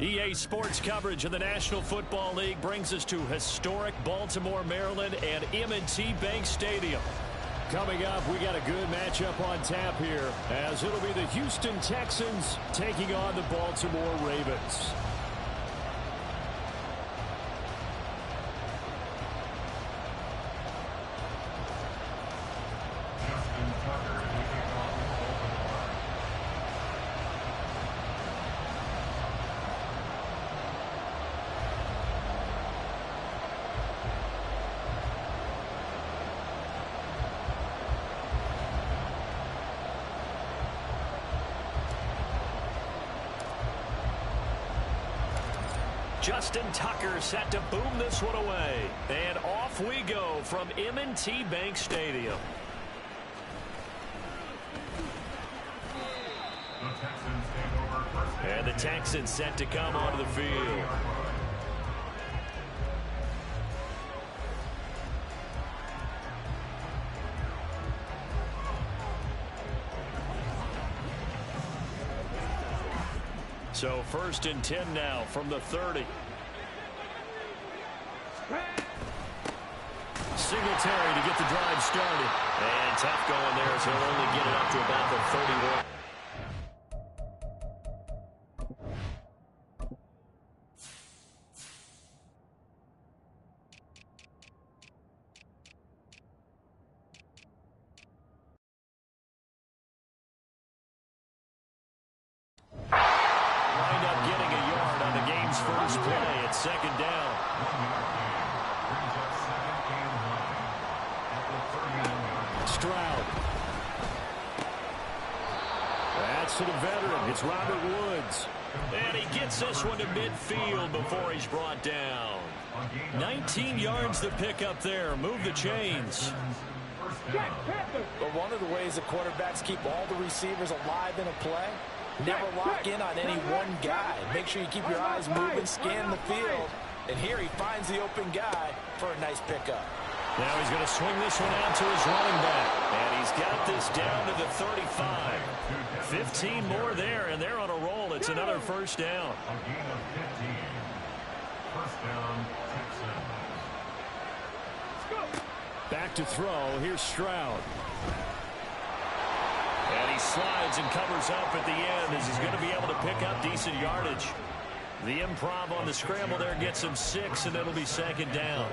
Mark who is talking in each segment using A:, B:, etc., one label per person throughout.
A: EA Sports coverage of the National Football League brings us to historic Baltimore, Maryland, and M&T Bank Stadium. Coming up, we got a good matchup on tap here, as it'll be the Houston Texans taking on the Baltimore Ravens. Justin Tucker set to boom this one away. And off we go from M&T Bank Stadium. And the Texans set to come onto the field. So 1st and 10 now from the 30. Singletary to get the drive started. And tough going there as he'll only get it up to about the 31. First play at 2nd down. Stroud. That's to the veteran. It's Robert Woods. And he gets this one to midfield before he's brought down. 19 yards to pick up there. Move the chains.
B: But one of the ways the quarterbacks keep all the receivers alive in a play, never lock in on any one guy. Make sure you keep your eyes moving, scan the field. And here he finds the open guy for a nice pickup.
A: Now he's going to swing this one out to his running back. And he's got this down to the 35. 15 more there, and they're on a roll. It's another 1st down.
C: A gain of 15. 1st down, Texans.
A: Back to throw. Here's Stroud. And he slides and covers up at the end as he's going to be able to pick up decent yardage. The improv on the scramble there gets him 6, and it'll be 2nd down.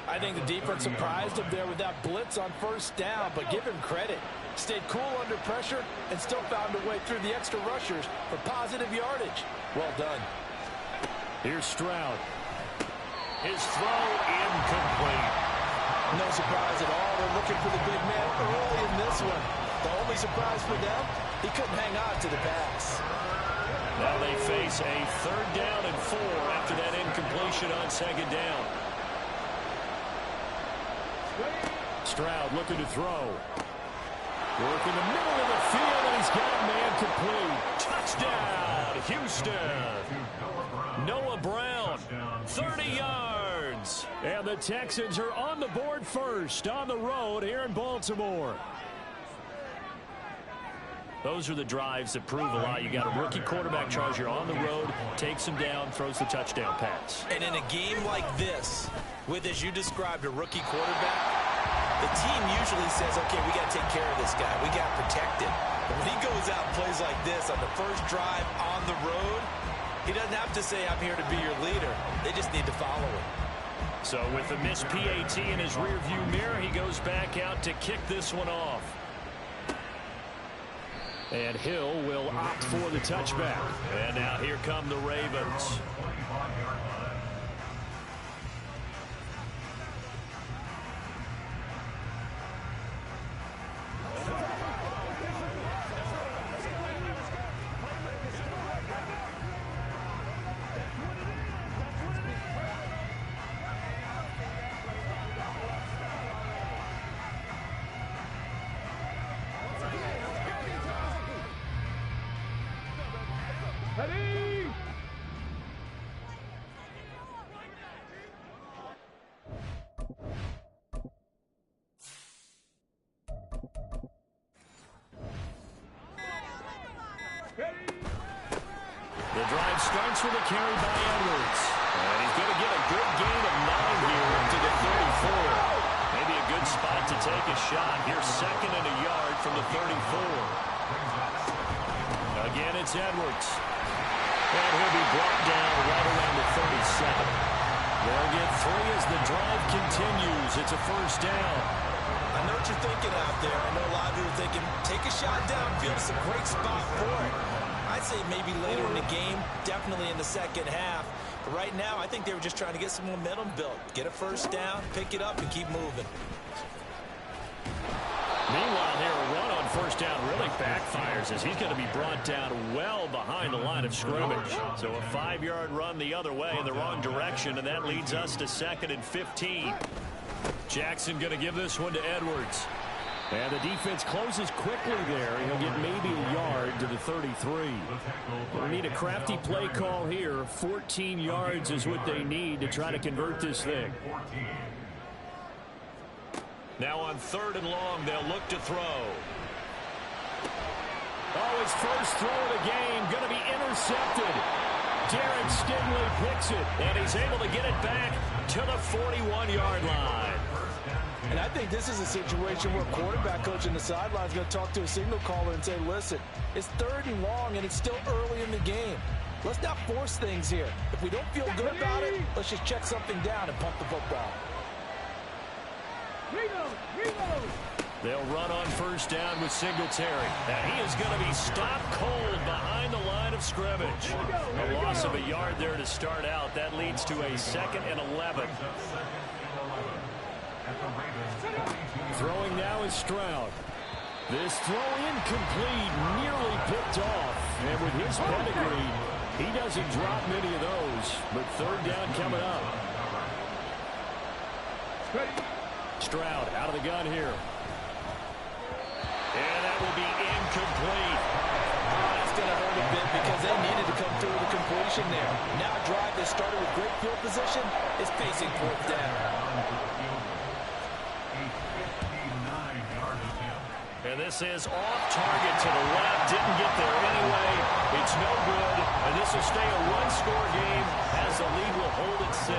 B: I think the defense surprised him there with that blitz on 1st down, but give him credit. Stayed cool under pressure and still found a way through the extra rushers for positive yardage. Well done.
A: Here's Stroud. His throw incomplete.
B: No surprise at all. They're looking for the big man early in this one. The only surprise for them, he couldn't hang on to the pass.
A: Now they face a 3rd down and 4 after that incompletion on 2nd down. Stroud looking to throw. Work in the middle of the field, and he's got a man complete. Touchdown, Houston. Noah Brown, 30 yards. And the Texans are on the board first on the road here in Baltimore. Those are the drives that prove a lot. You got a rookie quarterback charge. You're on the road, takes him down, throws the touchdown pass.
B: And in a game like this, with, as you described, a rookie quarterback, the team usually says, okay, we got to take care of this guy. We got to protect him. But when he goes out and plays like this on the first drive on the road, he doesn't have to say, I'm here to be your leader. They just need to follow him.
A: So with the missed PAT in his rearview mirror, he goes back out to kick this one off. And Hill will opt for the touchback. And now here come the Ravens. The drive starts with a carry by Edwards. And he's going to get a good gain of 9 here up to the 34. Maybe a good spot to take a shot. Here's 2nd and a yard from the 34. Again, it's Edwards. And he'll be brought down right around the 37. They'll get 3 as the drive continues. It's a first down.
B: I know what you're thinking out there. I know a lot of you are thinking, take a shot downfield. It's a great spot for it. I'd say maybe later in the game, definitely in the second half. But right now, I think they were just trying to get some momentum built. Get a first down, pick it up, and keep moving.
A: Meanwhile, here, a run on first down really backfires as he's going to be brought down well behind the line of scrimmage. So a 5-yard run the other way in the wrong direction, and that leads us to 2nd and 15. Jackson going to give this one to Edwards. And the defense closes quickly there. He'll get maybe a yard to the 33. We need a crafty play call here. 14 yards is what they need to try to convert this thing. Now on 3rd and long, they'll look to throw. Oh, his first throw of the game going to be intercepted. Darren Stingley picks it, and he's able to get it back to the 41-yard line.
D: And I think this is a situation where quarterback coach in the sideline is going to talk to a signal caller and say, listen, it's 3rd and long, and it's still early in the game. Let's not force things here. If we don't feel good about it, let's just check something down and pump the football.
A: They'll run on first down with Singletary. And he is going to be stopped cold behind the line of scrimmage. A loss of a yard there to start out. That leads to a 2nd and 11. Throwing now is Stroud. This throw incomplete, nearly picked off. And with his pedigree, he doesn't drop many of those. But 3rd down coming up. Stroud out of the gun here. And that will be incomplete.
D: That's going to hurt a bit because they needed to come through the completion there. Now a drive that started with great field position is facing 4th down.
A: And this is off target to the left. Didn't get there anyway. It's no good. And this will stay a 1-score game as the lead will hold at 6.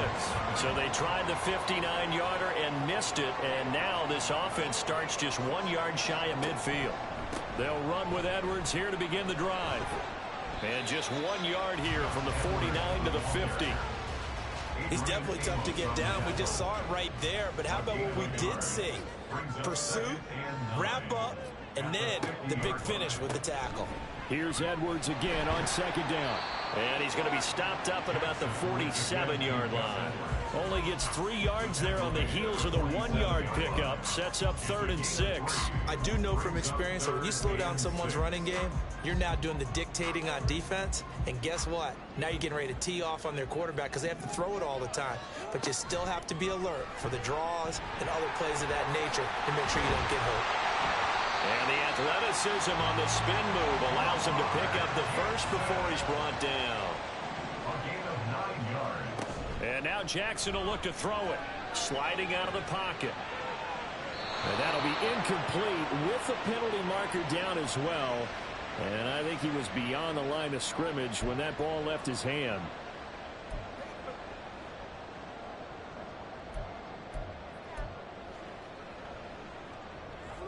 A: So they tried the 59-yarder and missed it. And now this offense starts just 1 yard shy of midfield. They'll run with Edwards here to begin the drive. And just 1 yard here from the 49 to the 50.
B: He's definitely tough to get down. We just saw it right there. But how about what we did see? Pursuit, wrap up, and then the big finish with the tackle.
A: Here's Edwards again on 2nd down. And he's going to be stopped up at about the 47-yard line. Only gets 3 yards there on the heels of the 1-yard pickup. Sets up 3rd and 6.
B: I do know from experience that when you slow down someone's running game, you're now doing the dictating on defense. And guess what? Now you're getting ready to tee off on their quarterback because they have to throw it all the time. But you still have to be alert for the draws and other plays of that nature to make sure you don't get hurt.
A: And the athleticism on the spin move allows him to pick up the first before he's brought down.
C: A gain of 9 yards.
A: And now Jackson will look to throw it. Sliding out of the pocket. And that'll be incomplete with the penalty marker down as well. And I think he was beyond the line of scrimmage when that ball left his hand.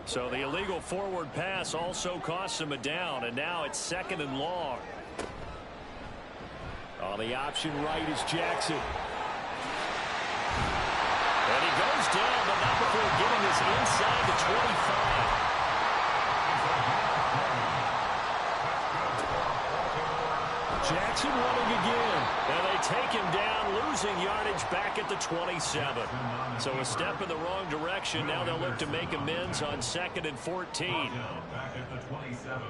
A: So the illegal forward pass also costs him a down, and now it's 2nd and long. On the option right is Jackson. And he goes down, but not before getting this inside the 25. Jackson running again, and they take him down, losing yardage back at the 27. So a step in the wrong direction. Now they'll look to make amends on 2nd and 14.
C: Back at the 27.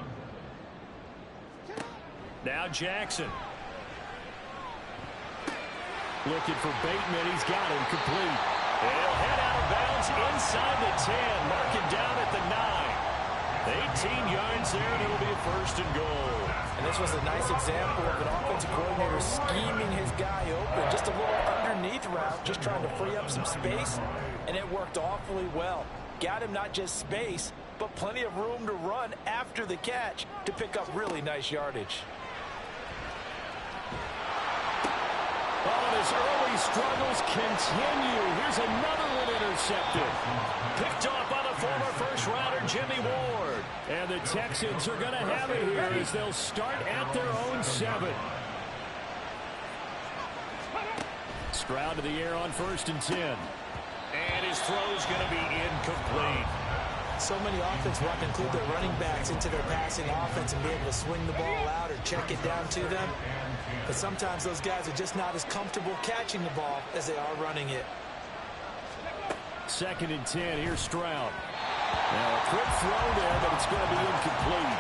A: Now Jackson. Looking for Bateman. He's got him complete. And he'll head out of bounds inside the 10. Mark him down at the 9. 18 yards there, and it'll be a 1st and goal.
D: And this was a nice example of an offensive coordinator scheming his guy open. Just a little underneath route, just trying to free up some space, and it worked awfully well. Got him not just space, but plenty of room to run after the catch to pick up really nice yardage.
A: Oh, and his early struggles continue. Here's another one intercepted. Picked off by the former first-rounder Jimmy Ward. And the Texans are going to have it here as they'll start at their own 7. Stroud to the air on 1st and 10. And his throw's going to be incomplete.
D: So many offenses want to include their running backs into their passing offense and be able to swing the ball out or check it down to them. But sometimes those guys are just not as comfortable catching the ball as they are running it.
A: 2nd and 10. Here's Stroud. Now a quick throw there, but it's going to be incomplete.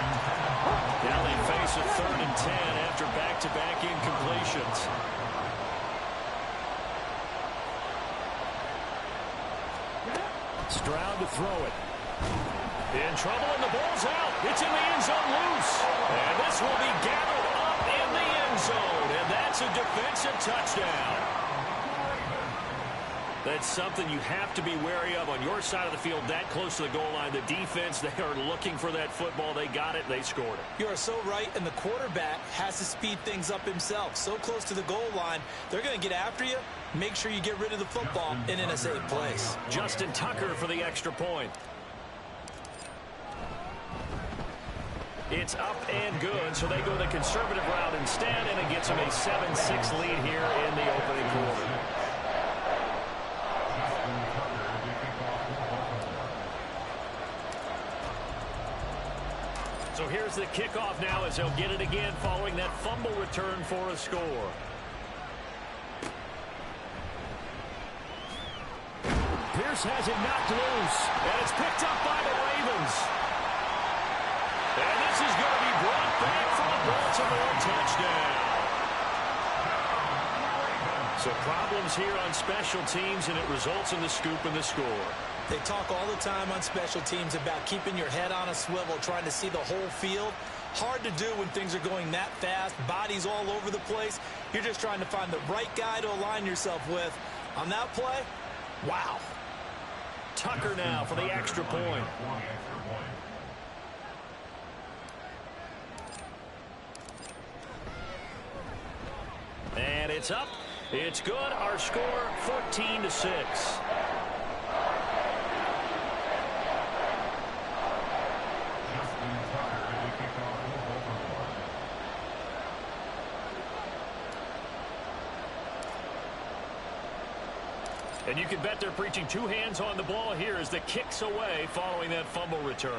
A: Now they face a 3rd and 10 after back-to-back incompletions. Stroud to throw it. In trouble, and the ball's out. It's in the end zone loose. And this will be gathered up in the end zone. And that's a defensive touchdown. That's something you have to be wary of on your side of the field, that close to the goal line. The defense, they are looking for that football. They got it. They scored it.
D: You are so right, and the quarterback has to speed things up himself. So close to the goal line, they're going to get after you. Make sure you get rid of the football and in a safe place.
A: Justin Tucker for the extra point. It's up and good, so they go the conservative route instead, and it gets them a 7-6 lead here in the opening quarter. So here's the kickoff now as they'll get it again following that fumble return for a score. Pierce has it knocked loose, and it's picked up by the Ravens. And this is going to be brought back for a Baltimore touchdown. So problems here on special teams, and it results in the scoop and the score.
D: They talk all the time on special teams about keeping your head on a swivel, trying to see the whole field. Hard to do when things are going that fast, bodies all over the place. You're just trying to find the right guy to align yourself with. On that play, wow.
A: Tucker now for the extra point. And it's up. It's good. Our score 14-6. And you can bet they're preaching 2 hands on the ball here as the kick's away following that fumble return.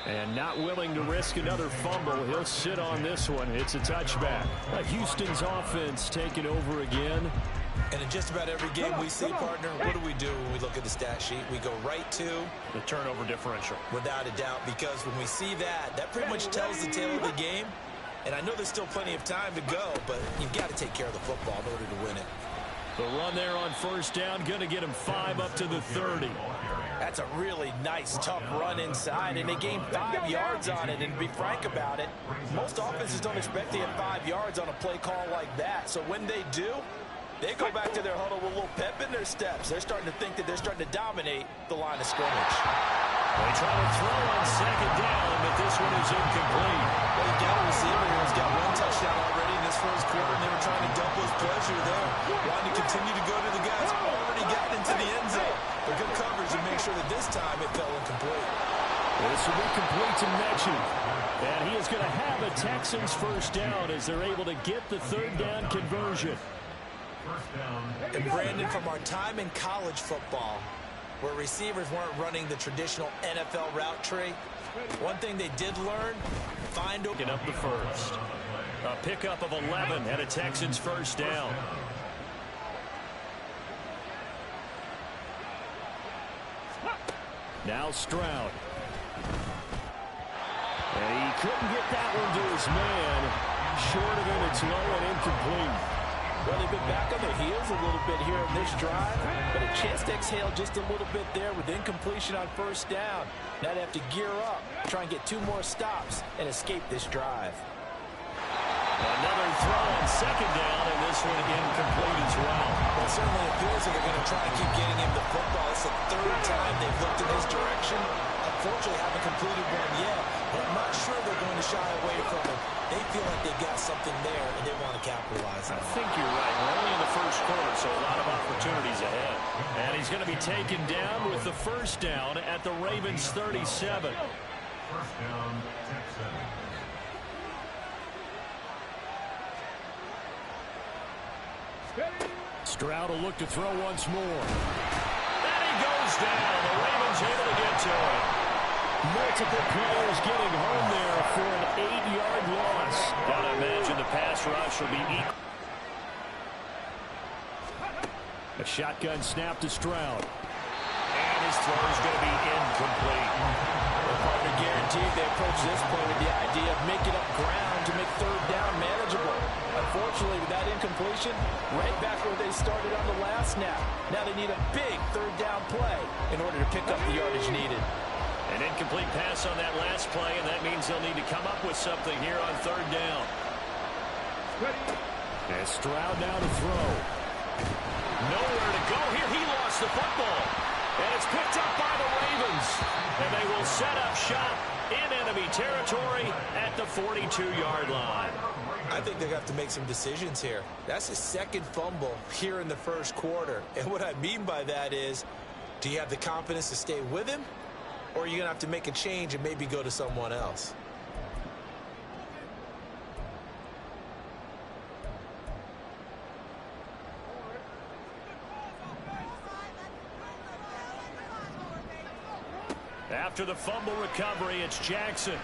A: And not willing to risk another fumble. He'll sit on this one. It's a touchback. Houston's offense taking over again.
D: And in just about every game we see, partner, what do when we look at the stat sheet? We go right to
A: the turnover differential.
D: Without a doubt, because when we see that, that pretty much tells the tale of the game. And I know there's still plenty of time to go, but you've got to take care of the football in order to win it.
A: The run there on first down, going to get him 5 up to the 30.
D: That's a really nice, tough run inside, and they gained 5 yards on it. And to be frank about it, most offenses don't expect to get 5 yards on a play call like that. So when they do, they go back to their huddle with a little pep in their steps. They're starting to think that they're starting to dominate the line of scrimmage.
A: They try to throw on second down, but this one is incomplete.
D: Well, you got a receiver here who's got 1 touchdown already in this first quarter, and they were trying to double his pleasure there. Wanting to continue to go to the guys who already got into the end zone. But good coverage to make sure that this time it fell incomplete.
A: This will be complete to Mechie. And he is going to have a Texans first down as they're able to get the 3rd down conversion.
D: And Brandon, from our time in college football, where receivers weren't running the traditional NFL route tree, one thing they did learn, find
A: picking up the first. A pickup of 11 and a Texans first down. Now Stroud. And he couldn't get that one to his man. Short of it, it's low and incomplete.
D: Well, they've been back on their heels a little bit here in this drive, but a chance to exhale just a little bit there with incompletion on first down. Now they have to gear up, try and get 2 more stops, and escape this drive.
A: Another throw on second down, and this one incomplete as well.
D: Well, it certainly appears that they're going to try and keep getting him the football. It's the 3rd time they've looked in his direction. Unfortunately, haven't completed one yet.
B: And I'm not sure they're going to shy away from it. They feel like they've got something there, and they want to capitalize on it.
A: I think you're right. We're only in the first quarter, so a lot of opportunities ahead. And he's going to be taken down with the first down at the Ravens 37.
C: First down, Texans.
A: Stroud will look to throw once more. And he goes down. The Ravens able to get to him. Multiple players getting home there for an 8-yard loss. Gotta imagine the pass rush will be equal. A shotgun snap to Stroud. And his throw is going to be incomplete.
D: The partner guaranteed they approach this point with the idea of making up ground to make third down manageable. Unfortunately, with that incompletion, right back where they started on the last snap. Now they need a big third down play in order to pick up the yardage needed.
A: An incomplete pass on that last play, and that means they'll need to come up with something here on third down. And Stroud now to throw. Nowhere to go here. He lost the football. And it's picked up by the Ravens. And they will set up shop in enemy territory at the 42-yard line.
B: I think they're going to have to make some decisions here. That's his second fumble here in the first quarter. And what I mean by that is, do you have the confidence to stay with him? Or are you going to have to make a change and maybe go to someone else?
A: After the fumble recovery, it's Jackson.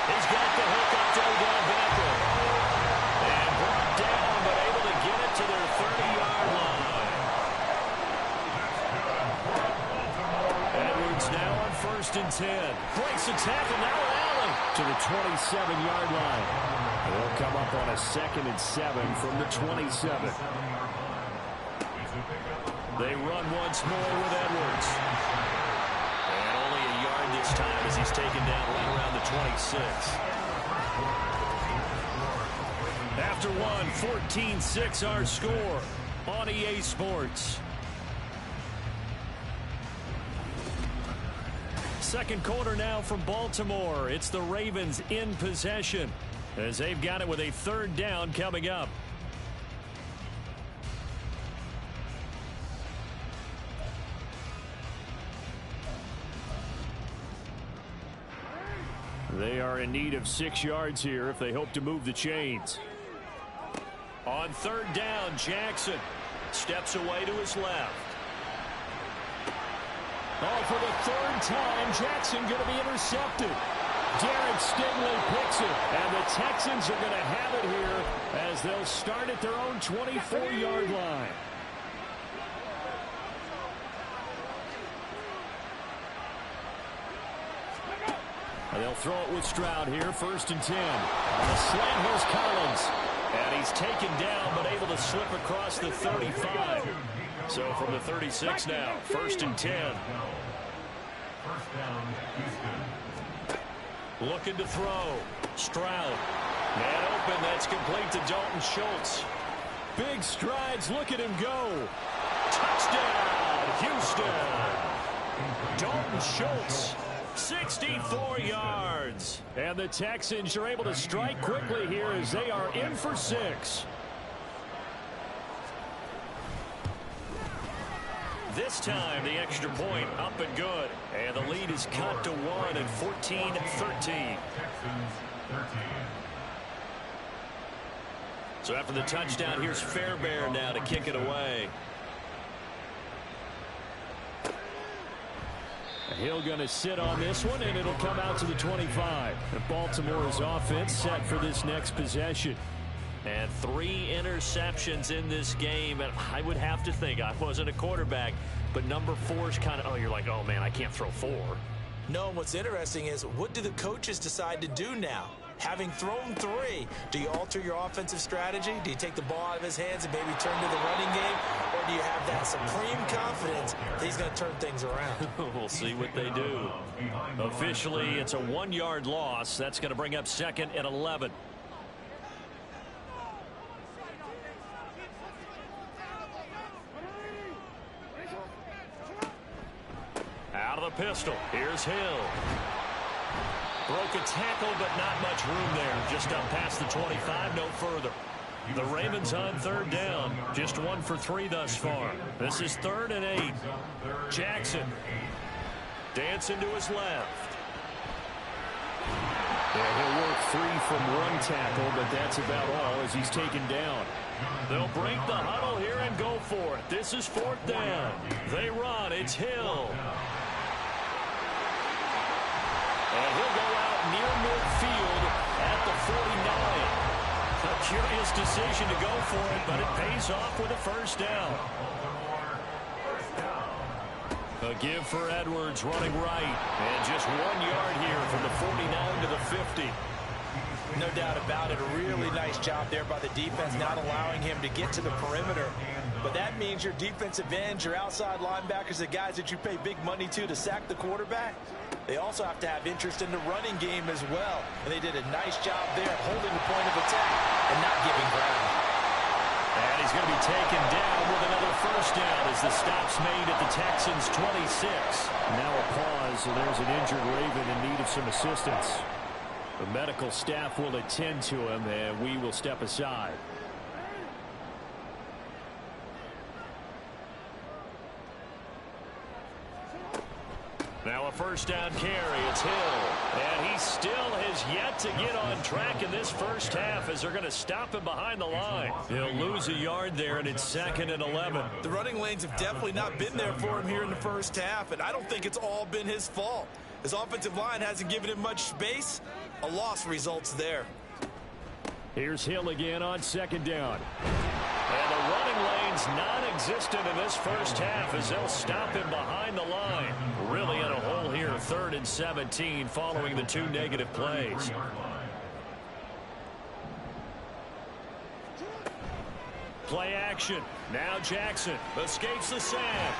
A: He's got the hook up to Odell Beckham. And brought down, but able to get it to their 30-yard line. Edwards now on 1st and 10. Breaks the tackle, now Allen to the 27-yard line. They'll come up on a 2nd and 7 from the 27. They run once more with Edwards. This time as he's taken down right around the 26. After one, 14-6 our score on EA Sports. Second quarter now from Baltimore. It's the Ravens in possession as they've got it with a third down coming up. They are in need of 6 yards here if they hope to move the chains. On third down, Jackson steps away to his left. Oh, for the third time, Jackson going to be intercepted. Darren Stingley picks it, and the Texans are going to have it here as they'll start at their own 24-yard line. They'll throw it with Stroud here, 1st and 10. On the slant, here's Collins. And he's taken down, but able to slip across the 35. So from the 36 now, 1st and 10.
C: First down, Houston.
A: Looking to throw. Stroud. Man open, that's complete to Dalton Schultz. Big strides, look at him go. Touchdown, Houston. Dalton Schultz. 64 yards. And the Texans are able to strike quickly here as they are in for 6. This time, the extra point up and good. And the lead is cut to 1 at 14-13.
C: Texans 13.
A: So after the touchdown, here's Fairbairn now to kick it away. Hill going to sit on this one, and it'll come out to the 25. And Baltimore's offense set for this next possession. And 3 interceptions in this game. And I would have to think, I wasn't a quarterback, but number 4 is kind of, oh, you're like, oh, man, I can't throw 4.
B: No, and what's interesting is, what do the coaches decide to do now? Having thrown 3, do you alter your offensive strategy? Do you take the ball out of his hands and maybe turn to the running game? Or do you have that supreme confidence that he's going to turn things around?
A: We'll see what they do. Officially, it's a 1-yard loss. That's going to bring up 2nd and 11. Out of the pistol. Here's Hill. Broke a tackle, but not much room there. Just up past the 25, no further. The Ravens on third down. Just 1 for 3 thus far. This is 3rd and 8. Jackson. Dancing to his left. Yeah, he'll work free from 1 tackle, but that's about all as he's taken down. They'll break the huddle here and go for it. This is 4th down. They run. It's Hill. And he'll go out near midfield at the 49. A curious decision to go for it, but it pays off with a first down. A give for Edwards running right. And just 1 yard here from the 49 to the 50.
D: No doubt about it. A really nice job there by the defense, not allowing him to get to the perimeter. But that means your defensive ends, your outside linebackers, the guys that you pay big money to sack the quarterback, they also have to have interest in the running game as well. And they did a nice job there holding the point of attack and not giving ground.
A: And he's going to be taken down with another first down as the stop's made at the Texans' 26. Now a pause, so there's an injured Raven in need of some assistance. The medical staff will attend to him, and we will step aside. Now a first down carry. It's Hill. And he still has yet to get on track in this first half as they're going to stop him behind the line. He'll lose a yard there, and it's 2nd and 11.
B: The running lanes have definitely not been there for him here in the first half, and I don't think it's all been his fault. His offensive line hasn't given him much space. A loss results there.
A: Here's Hill again on 2nd down. And the running lane's non-existent in this first half as they'll stop him behind the line. Really in a hole here, 3rd and 17 following the 2 negative plays. Play action. Now Jackson escapes the sack.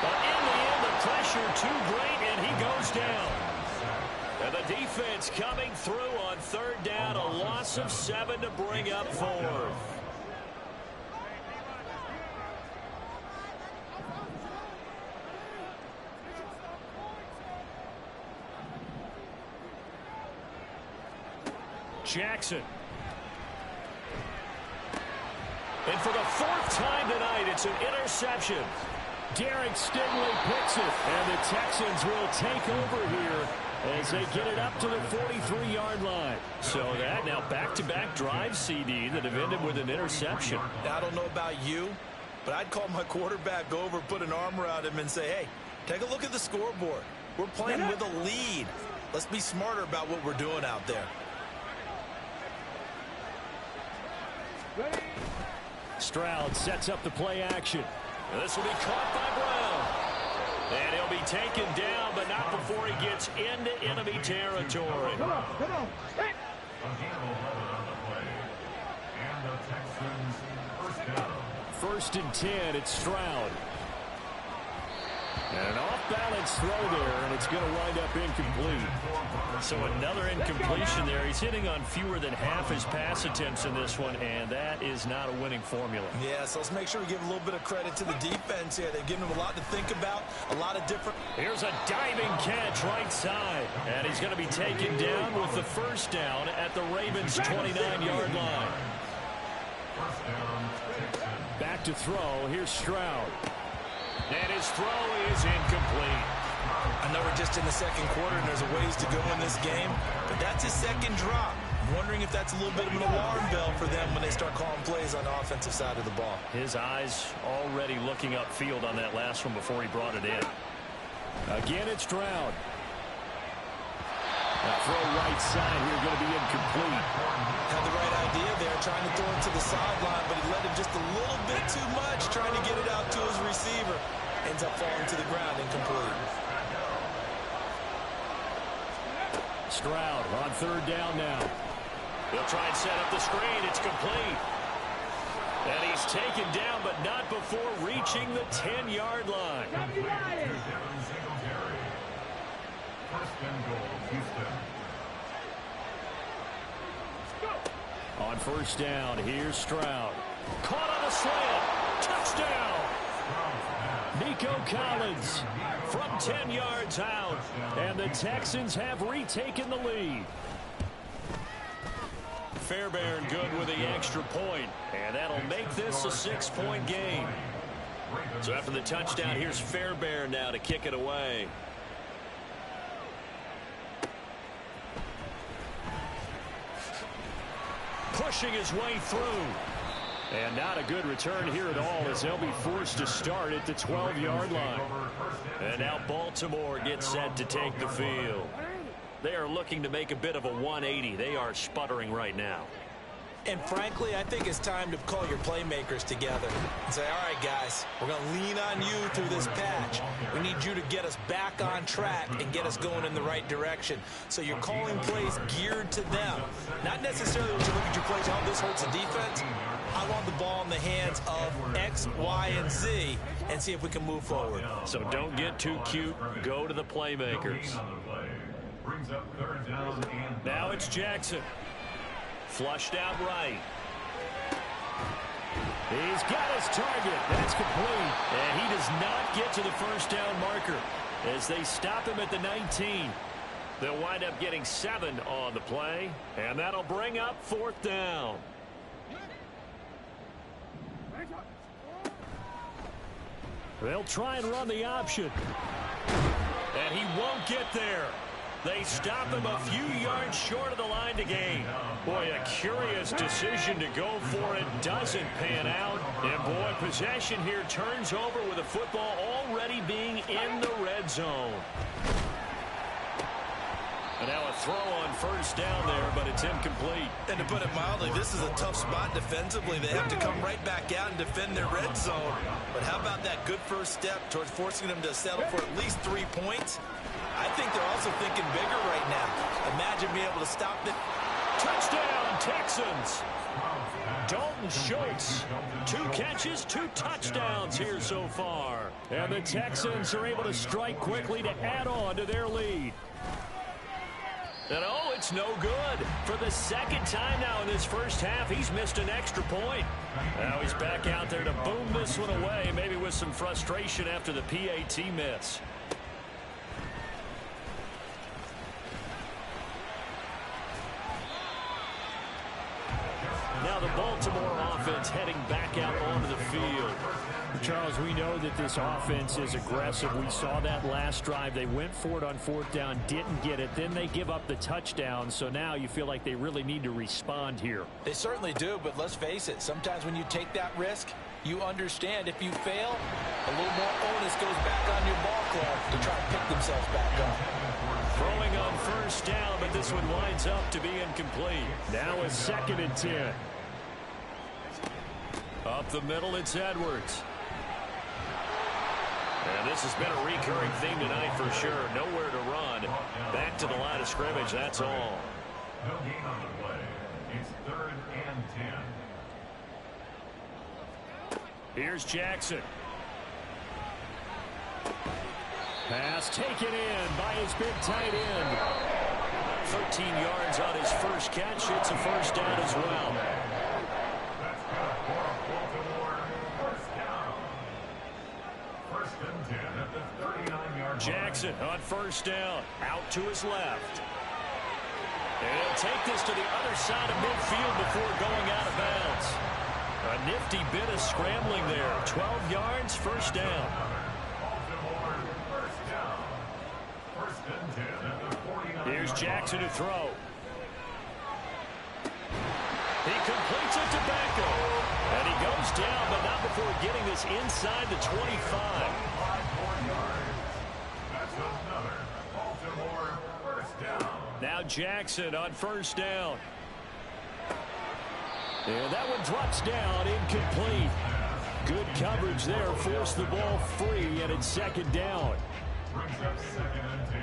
A: But in the end, the pressure too great, and he goes down. And the defense coming through on 3rd down, a loss of 7 to bring up 4th. Jackson. And for the 4th time tonight, it's an interception. Derek Stingley picks it, and the Texans will take over here as they get it up to the 43-yard line. So that now back-to-back drive CD that have ended with an interception.
B: Now, I don't know about you, but I'd call my quarterback over, put an arm around him, and say, hey, take a look at the scoreboard. We're playing with a lead. Let's be smarter about what we're doing out there.
A: Stroud sets up the play action. This will be caught by Brown. And he'll be taken down, but not before he gets into enemy territory.
C: Come on. Hey. And the Texans first down.
A: 1st and 10, it's Stroud. And an off-balance throw there, and it's going to wind up incomplete. So another incompletion there. He's hitting on fewer than half his pass attempts in this one, and that is not a winning formula.
B: Yeah, so let's make sure we give a little bit of credit to the defense here. They've given him a lot to think about, a lot of different...
A: Here's a diving catch right side, and he's going to be taken down with the first down at the Ravens' 29-yard line. Back to throw. Here's Stroud. And his throw is incomplete.
B: I know we're just in the 2nd quarter and there's a ways to go in this game, but that's his 2nd drop. I'm wondering if that's a little bit of an alarm bell for them when they start calling plays on the offensive side of the ball.
A: His eyes already looking upfield on that last one before he brought it in. Again, it's Stroud. That throw right side here going to be incomplete.
B: Had the right idea there, trying to throw it to the sideline, but he let him just a little bit too much, trying to get it out to his receiver. Ends up falling to the ground, incomplete.
A: Stroud on 3rd down now. He'll try and set up the screen. It's complete. And he's taken down, but not before reaching the 10-yard line. On 1st down, here's Stroud. Caught on a slant. Touchdown. Nico Collins from 10 yards out. And the Texans have retaken the lead. Fairbairn good with the extra point. And that'll make this a 6-point game. So after the touchdown, here's Fairbairn now to kick it away. Pushing his way through. And not a good return here at all as they'll be forced to start at the 12-yard line. And now Baltimore gets set to take the field. They are looking to make a bit of a 180. They are sputtering right now.
B: And frankly, I think it's time to call your playmakers together and say, all right, guys, we're going to lean on you through this patch. We need you to get us back on track and get us going in the right direction. So you're calling plays geared to them. Not necessarily when you look at your plays, how this hurts the defense. I want the ball in the hands of X, Y, and Z and see if we can move forward.
A: So don't get too cute. Go to the playmakers. Now it's Jackson. Flushed out right. He's got his target. That's complete. And he does not get to the first down marker as they stop him at the 19. They'll wind up getting 7 on the play. And that'll bring up 4th down. They'll try and run the option. And he won't get there. They stop him a few yards short of the line to gain. Boy, a curious decision to go for it. Doesn't pan out. And boy, possession here turns over with the football already being in the red zone. And now a throw on first down there, but it's incomplete.
B: And to put it mildly, this is a tough spot defensively. They have to come right back out and defend their red zone. But how about that good first step towards forcing them to settle for at least 3 points? I think they're also thinking bigger right now. Imagine being able to stop it.
A: Touchdown, Texans. Dalton Schultz, 2 catches, 2 touchdowns here so far. And the Texans are able to strike quickly to add on to their lead. And oh, it's no good. For the 2nd time now in this first half, he's missed an extra point. Now he's back out there to boom this one away, maybe with some frustration after the PAT miss. Now the Baltimore offense heading back out onto the field. Charles, we know that this offense is aggressive. We saw that last drive. They went for it on 4th down, didn't get it. Then they give up the touchdown. So now you feel like they really need to respond here.
D: They certainly do, but let's face it. Sometimes when you take that risk, you understand if you fail, a little more onus goes back on your ball club to try to pick themselves back up.
A: Throwing on first down, but this one winds up to be incomplete. Now a 2nd and 10. Up the middle, it's Edwards. And this has been a recurring theme tonight for sure. Nowhere to run. Back to the line of scrimmage, that's all.
C: No gain on the play. It's 3rd and 10.
A: Here's Jackson. Pass taken in by his big tight end. 13 yards on his first catch. It's a first down as well.
C: That's good for Baltimore. First down. 1st and 10 at the 39-yard line.
A: Jackson on first down. Out to his left. And he'll take this to the other side of midfield before going out of bounds. A nifty bit of scrambling there. 12 yards, first down.
C: Baltimore, first down. 1st and 10 at the 49.
A: Here's Jackson to throw. He completes it to Becco. And he goes down, but not before getting this inside the 25.
C: 5 more yards. That's another Baltimore first down.
A: Now Jackson on first down. And that one drops down, incomplete. Good coverage there, forced the ball free, and it's 2nd down.
C: Brings up 2nd and 10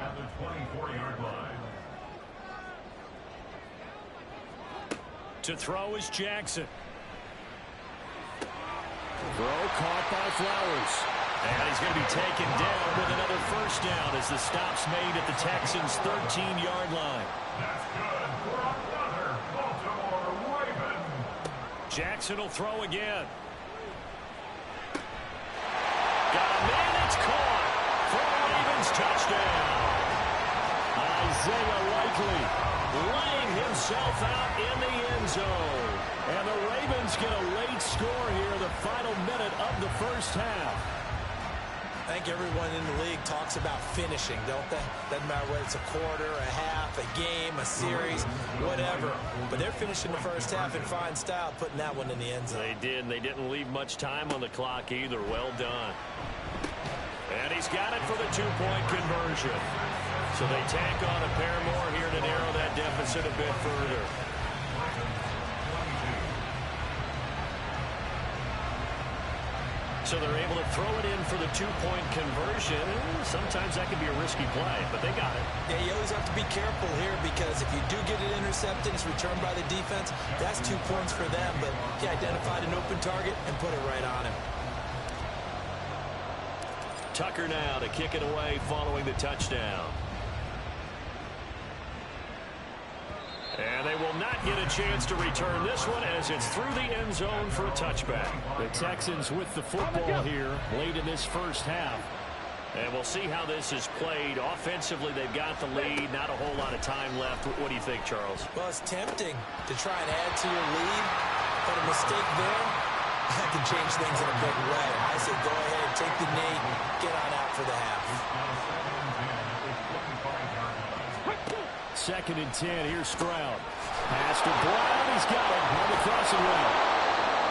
C: at the 24-yard line.
A: To throw is Jackson. Throw caught by Flowers. And he's going to be taken down with another first down as the stop's made at the Texans' 13-yard line.
C: That's good for another Baltimore Raven.
A: Jackson will throw again. Got a man, it's caught for a Ravens touchdown. Isaiah Likely laying himself out in the end zone. And the Ravens get a late score here, the final minute of the first half.
B: I think everyone in the league talks about finishing, don't they? Doesn't matter whether it's a quarter, a half, a game, a series, whatever. But they're finishing the first half in fine style, putting that one in the end zone.
A: They did, and they didn't leave much time on the clock either. Well done. And he's got it for the two-point conversion. So they tack on a pair more here to narrow that deficit a bit further. So they're able to throw it in for the two-point conversion. Sometimes that can be a risky play, but they got it.
B: Yeah, you always have to be careful here because if you do get it intercepted, it's returned by the defense, that's 2 points for them. But he identified an open target and put it right on him.
A: Tucker now to kick it away following the touchdown. And they will not get a chance to return this one as it's through the end zone for a touchback. The Texans with the football here late in this first half. And we'll see how this is played. Offensively, they've got the lead. Not a whole lot of time left. What do you think, Charles?
B: Well, it's tempting to try and add to your lead, but a mistake there, that can change things in a big way. I say go ahead, take the knee, get on out for the half.
A: 2nd and 10. Here's Stroud. Pass to Brown. He's got it on the crossing route.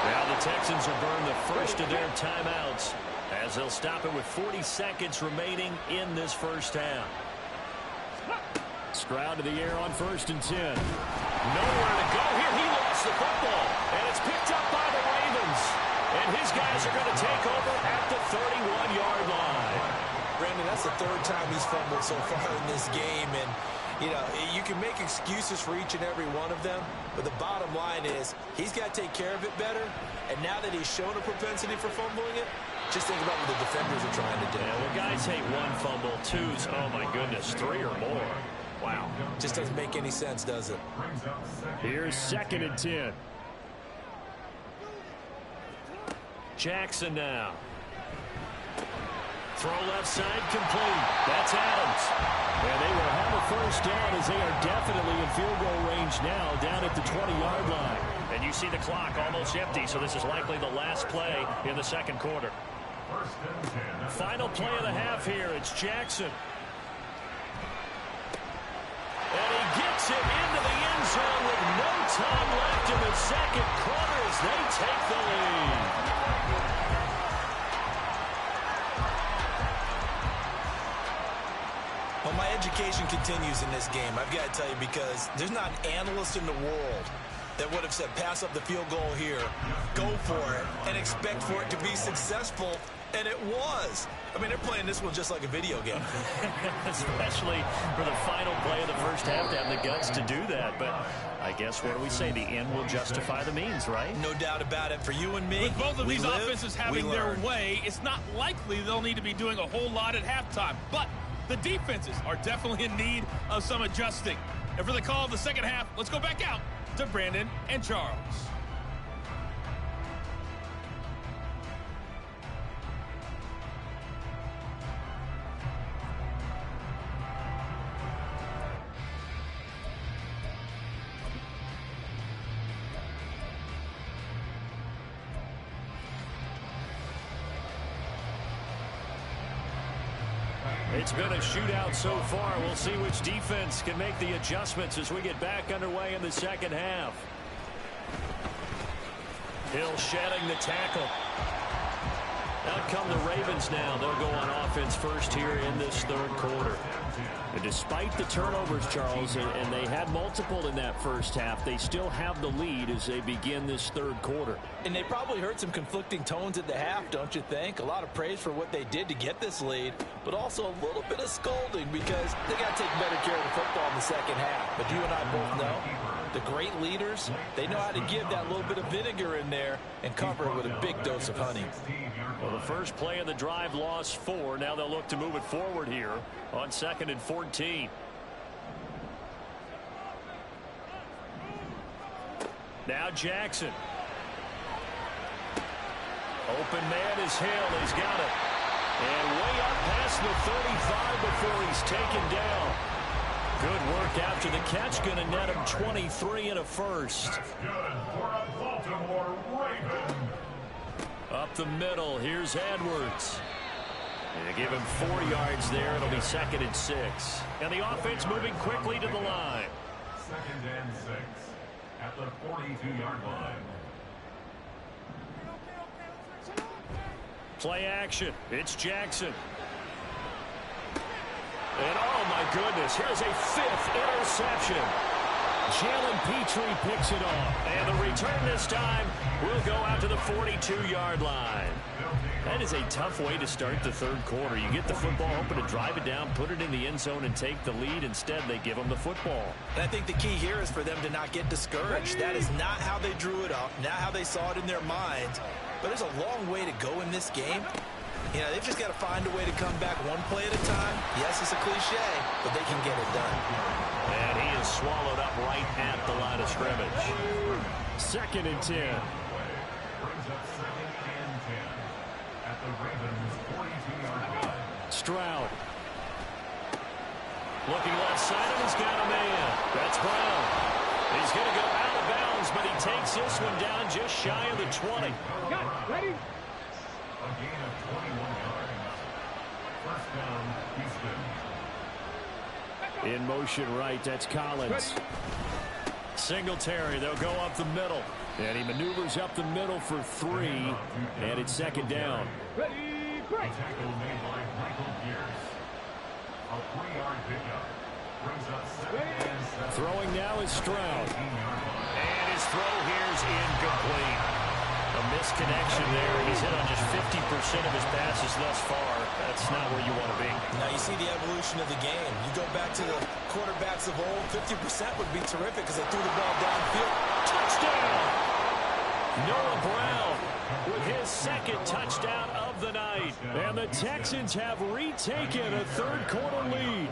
A: Now the Texans will burn the first of their timeouts as they'll stop it with 40 seconds remaining in this first half. Stroud to the air on 1st and 10. Nowhere to go here. He lost the football, and it's picked up by the Ravens. And his guys are going to take over at the 31-yard line.
B: Brandon, that's the 3rd time he's fumbled so far in this game, and you know, you can make excuses for each and every one of them, but the bottom line is he's got to take care of it better, and now that he's shown a propensity for fumbling it, just think about what the defenders are trying to do.
A: Yeah, well, guys hate 1 fumble, 2's, oh my goodness, 3 or more. Wow.
B: Just doesn't make any sense, does it?
A: Here's 2nd and 10. Jackson now. Throw left side complete. That's Adams. And they will have a first down as they are definitely in field goal range now down at the 20-yard line. And you see the clock almost empty, so this is likely the last play in the 2nd quarter. Final play of the half here. It's Jackson. And he gets it into the end zone with no time left in the 2nd quarter as they take the lead.
B: Well, my education continues in this game, I've got to tell you, because there's not an analyst in the world that would have said pass up the field goal here, go for it, and expect for it to be successful, and it was. I mean, they're playing this one just like a video game.
A: Especially for the final play of the first half to have the guts to do that. But I guess, what do we say? The end will justify the means, right?
B: No doubt about it. For you and me,
E: with both of these
B: live,
E: offenses having their way, it's not likely they'll need to be doing a whole lot at halftime. But the defenses are definitely in need of some adjusting. And for the call of the 2nd half, let's go back out to Brandon and Charles.
A: It's been a shootout so far. We'll see which defense can make the adjustments as we get back underway in the 2nd half. Hill shedding the tackle. Out come the Ravens now. They'll go on offense first here in this 3rd quarter. And despite the turnovers, Charles, and they had multiple in that first half, they still have the lead as they begin this 3rd quarter.
D: And they probably heard some conflicting tones at the half, don't you think? A lot of praise for what they did to get this lead, but also a little bit of scolding because they got to take better care of the football in the 2nd half. But you and I both know the great leaders, they know how to give that little bit of vinegar in there and cover it with a big dose of honey.
A: Well, the first play of the drive lost 4. Now they'll look to move it forward here on 2nd and 14. Now Jackson. Open man is Hill. He's got it. And way up past the 35 before he's taken down. Good work after the catch. Going to net him 23 and a first.
C: That's good for a Baltimore Raven.
A: Up the middle. Here's Edwards. They give him 4 yards there. It'll be 2nd and 6. And the offense moving quickly to the line.
C: 2nd and 6 at the 42-yard line.
A: Play action. It's Jackson. And oh my goodness, here's a 5th interception. Jalen Petrie picks it off. And the return this time will go out to the 42-yard line. That is a tough way to start the 3rd quarter. You get the football, hoping to drive it down, put it in the end zone, and take the lead. Instead, they give them the football.
B: And I think the key here is for them to not get discouraged. That is not how they drew it up, not how they saw it in their minds. But there's a long way to go in this game. You know, they've just got to find a way to come back one play at a time. Yes, it's a cliche, but they can get it done.
A: And he is swallowed up right at the line of scrimmage. 2nd and 10.
C: Brings up 2nd and 10 at the Ravens' 42-yard line.
A: Stroud. Looking left side, and he's got a man. That's Brown. He's going to go out of bounds, but he takes this one down just shy of the 20.
C: Ready? A gain of 21 yards. First down, Houston.
A: In motion right, that's Collins. Singletary, they'll go up the middle. And he maneuvers up the middle for 3. And it's 2nd down.
C: A tackle made by Michael Pierce. A 3-yard pickup. Brings up 2nd and 7.
A: Throwing now is Stroud. And his throw here's incomplete. A misconnection there. He's hit on just 50% of his passes thus far. That's not where you want to be.
B: Now you see the evolution of the game. You go back to the quarterbacks of old, 50% would be terrific because they threw the ball downfield.
A: Touchdown! Noah Brown with his 2nd touchdown of the night. And the Texans have retaken a 3rd quarter lead.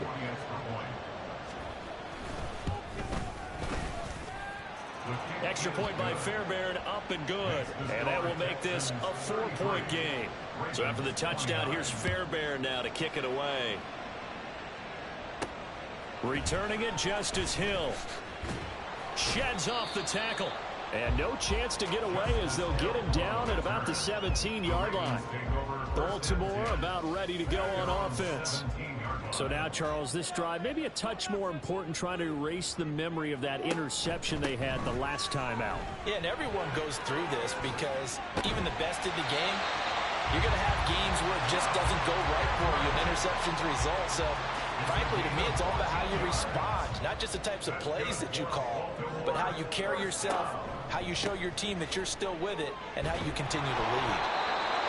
A: Extra point by Fairbairn, up and good. And that will make this a 4-point game. So after the touchdown, here's Fairbairn now to kick it away. Returning it, Justice Hill. Sheds off the tackle. And no chance to get away as they'll get him down at about the 17-yard line. Baltimore about ready to go on offense. So now, Charles, this drive maybe a touch more important, trying to erase the memory of that interception they had the last time out.
B: Yeah, and everyone goes through this because even the best in the game, you're going to have games where it just doesn't go right for you, and interceptions result. So, frankly, to me, it's all about how you respond, not just the types of plays that you call, but how you carry yourself, how you show your team that you're still with it, and how you continue to lead.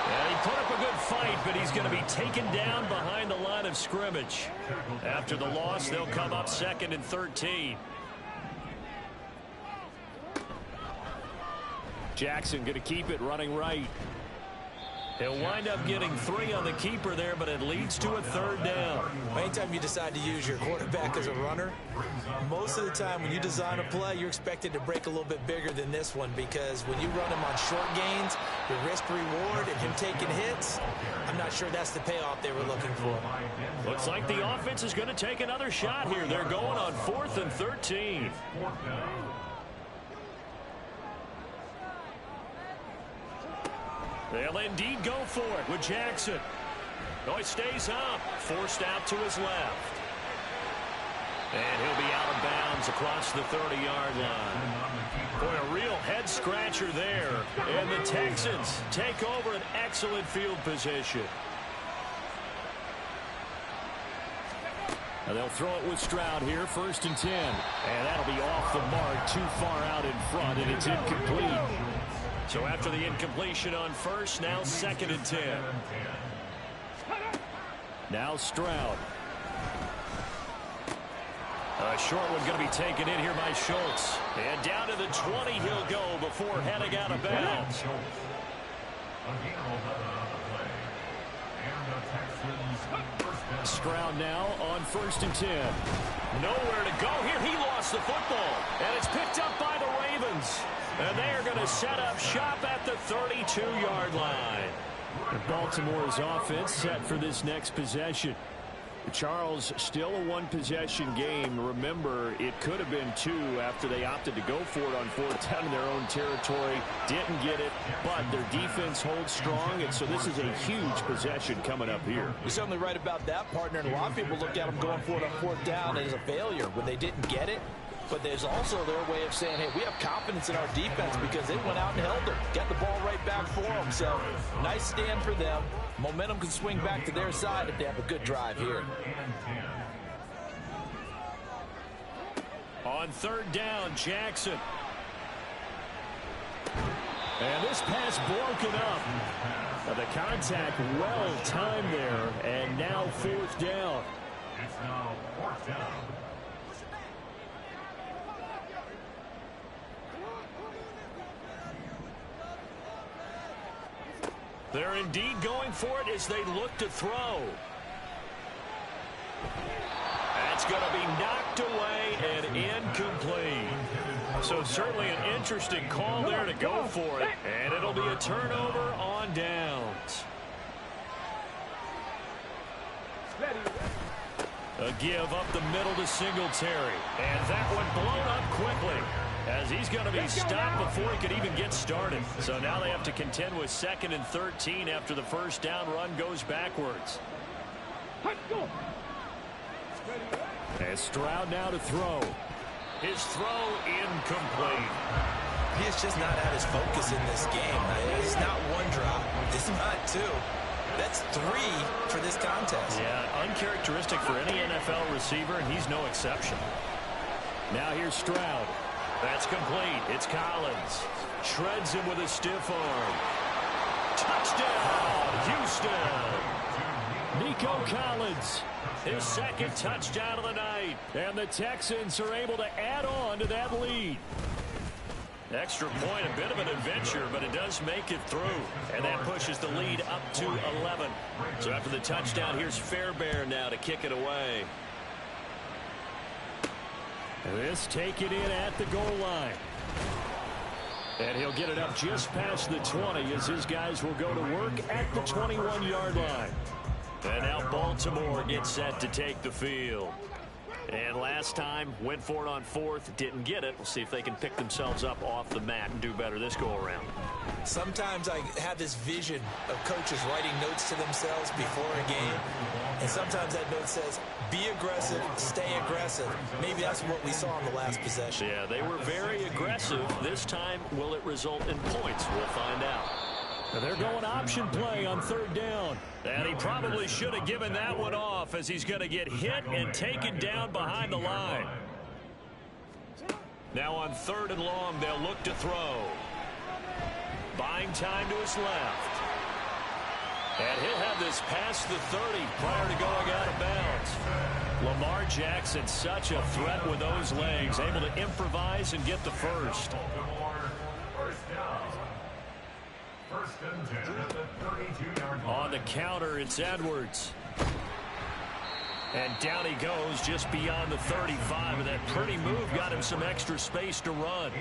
A: Yeah, he put up a good fight, but he's going to be taken down behind the line of scrimmage. After the loss, they'll come up 2nd and 13. Jackson going to keep it running right. He'll wind up getting 3 on the keeper there, but it leads to a 3rd down.
B: Anytime you decide to use your quarterback as a runner, most of the time when you design a play, you're expected to break a little bit bigger than this one, because when you run him on short gains, the risk-reward and him taking hits, I'm not sure that's the payoff they were looking for.
A: Looks like the offense is going to take another shot here. They're going on 4th and 13. They'll indeed go for it with Jackson. Oh, he stays up. Forced out to his left. And he'll be out of bounds across the 30-yard line. Boy, a real head-scratcher there. And the Texans take over an excellent field position. Now they'll throw it with Stroud here, 1st and 10. And that'll be off the mark, too far out in front, and it's incomplete. So after the incompletion on 1st, now 2nd and 10. Now Stroud. A short one going to be taken in here by Schultz. And down to the 20 he'll go before heading out of bounds. Stroud now on 1st and 10. Nowhere to go here. He lost the football. And it's picked up by the Ravens. And they are going to set up shop at the 32-yard line. And Baltimore's offense set for this next possession. Charles, still a one-possession game. Remember, it could have been two after they opted to go for it on fourth down in their own territory. Didn't get it, but their defense holds strong, and so this is a huge possession coming up here.
D: You're certainly right about that, partner, and a lot of people look at them going for it on fourth down as a failure when they didn't get it. But there's also their way of saying, hey, we have confidence in our defense because they went out and held them. Got the ball right back for them. So, nice stand for them. Momentum can swing back to their side if they have a good drive here.
A: On third down, Jackson. And this pass broken up. The contact well timed there. And now fourth down.
C: It's now fourth down.
A: They're indeed going for it as they look to throw. That's going to be knocked away and incomplete. So certainly an interesting call there to go for it. And it'll be a turnover on downs. A give up the middle to Singletary. And that one blown up quickly, as he's going to be stopped before he could even get started. So now they have to contend with 2nd and 13 after the first down run goes backwards. And Stroud now to throw. His throw incomplete.
B: He is just not at his focus in this game. It's not one drop. It's not two. That's 3 for this contest.
A: Yeah, uncharacteristic for any NFL receiver, and he's no exception. Now here's Stroud. That's complete. It's Collins. Shreds him with a stiff arm. Touchdown, Houston. Nico Collins, his 2nd touchdown of the night. And the Texans are able to add on to that lead. Extra point, a bit of an adventure, but it does make it through. And that pushes the lead up to 11. So after the touchdown, here's Fairbairn now to kick it away. This taken in at the goal line. And he'll get it up just past the 20 as his guys will go to work at the 21-yard line. And now Baltimore gets set to take the field. And last time, went for it on fourth, didn't get it. We'll see if they can pick themselves up off the mat and do better this go-around.
B: Sometimes I have this vision of coaches writing notes to themselves before a game. And sometimes that note says, be aggressive, stay aggressive. Maybe that's what we saw in the last possession.
A: Yeah, they were very aggressive. This time, will it result in points? We'll find out. They're going option play on third down. And he probably should have given that one off as he's going to get hit and taken down behind the line. Now on 3rd and long, they'll look to throw. Buying time to his left. And he'll have this past the 30 prior to going out of bounds. Lamar Jackson, such a threat with those legs, able to improvise and get the first.
C: First and 10 at the 32-yard line.
A: On the counter, it's Edwards. And down he goes just beyond the 35. And that pretty move got him some extra space to run.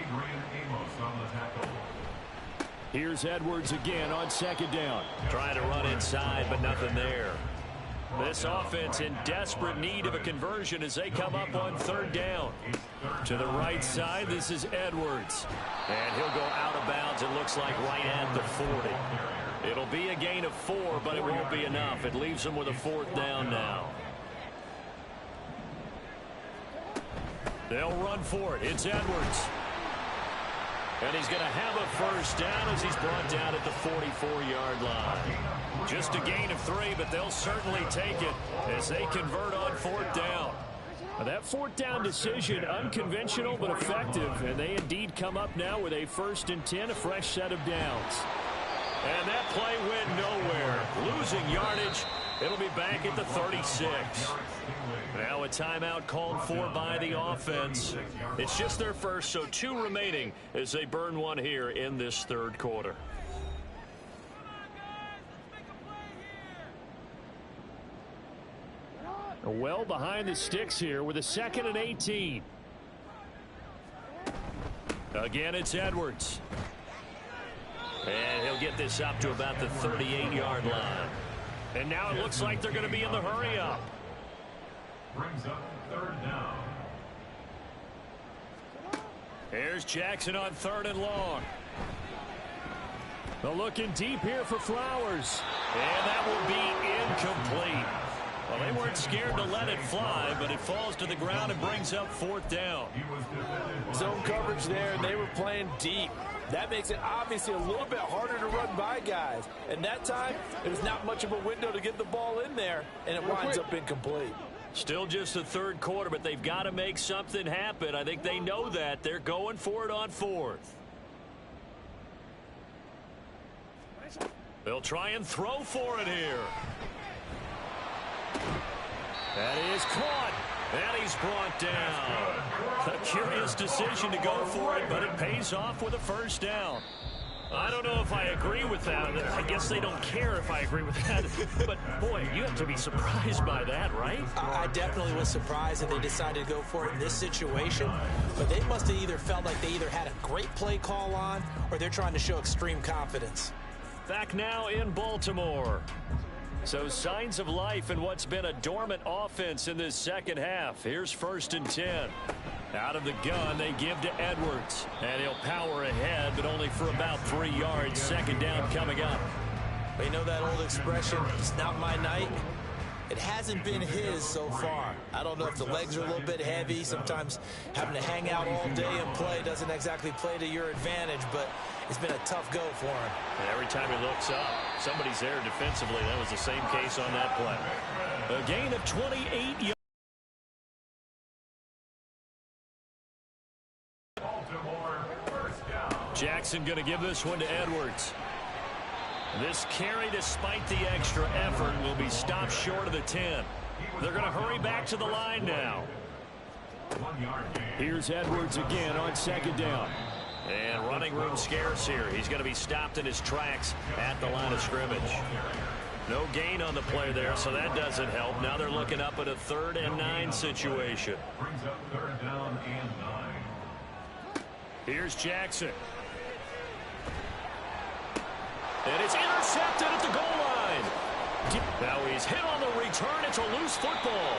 A: Here's Edwards again on 2nd down. Trying to run inside, but nothing there. This offense in desperate need of a conversion as they come up on 3rd down. To the right side, this is Edwards. And he'll go out of bounds, it looks like, right at the 40. It'll be a gain of 4, but it won't be enough. It leaves them with a 4th down now. They'll run for it. It's Edwards. And he's going to have a first down as he's brought down at the 44-yard line. Just a gain of 3, but they'll certainly take it as they convert on 4th down. That 4th down decision, unconventional but effective, and they indeed come up now with a 1st and 10, a fresh set of downs. And that play went nowhere. Losing yardage. It'll be back at the 36. Now a timeout called for by the offense. It's just their first, so 2 remaining as they burn one here in this 3rd quarter. Well behind the sticks here with a 2nd and 18. Again, it's Edwards. And he'll get this up to about the 38-yard line. And now it looks like they're going to be in the hurry up.
C: Brings up third down.
A: Here's Jackson on 3rd and long. They're looking deep here for Flowers. And that will be incomplete. Well, they weren't scared to let it fly, but it falls to the ground and brings up 4th down.
D: Zone coverage there, and they were playing deep. That makes it obviously a little bit harder to run by guys. And that time, it was not much of a window to get the ball in there, and it winds up incomplete.
A: Still just the 3rd quarter, but they've got to make something happen. I think they know that. They're going for it on 4th. They'll try and throw for it here. That is caught. And he's brought down. A curious decision to go for it, but it pays off with a 1st down. I don't know if I agree with that. I guess they don't care if I agree with that. But, boy, you have to be surprised by that, right?
B: I definitely was surprised that they decided to go for it in this situation. But they must have either felt like they either had a great play call on or they're trying to show extreme confidence.
A: Back now in Baltimore. So signs of life in what's been a dormant offense in this 2nd half. Here's 1st and 10. Out of the gun, they give to Edwards. And he'll power ahead, but only for about 3 yards. 2nd down coming up.
B: You know that old expression, it's not my night? It hasn't been his so far. I don't know if the legs are a little bit heavy. Sometimes having to hang out all day and play doesn't exactly play to your advantage, but it's been a tough go for him.
A: And every time he looks up, somebody's there defensively. That was the same case on that play. A gain of 28 yards. Jackson going to give this one to Edwards. This carry, despite the extra effort, will be stopped short of the 10. They're going to hurry back to the line now. Here's Edwards again on 2nd down. And running room scarce here. He's going to be stopped in his tracks at the line of scrimmage. No gain on the play there, so that doesn't help. Now they're looking up at a 3rd and 9 situation.
C: Brings up 3rd down and 9.
A: Here's Jackson. And it's intercepted at the goal line. Now he's hit on the return. It's a loose football.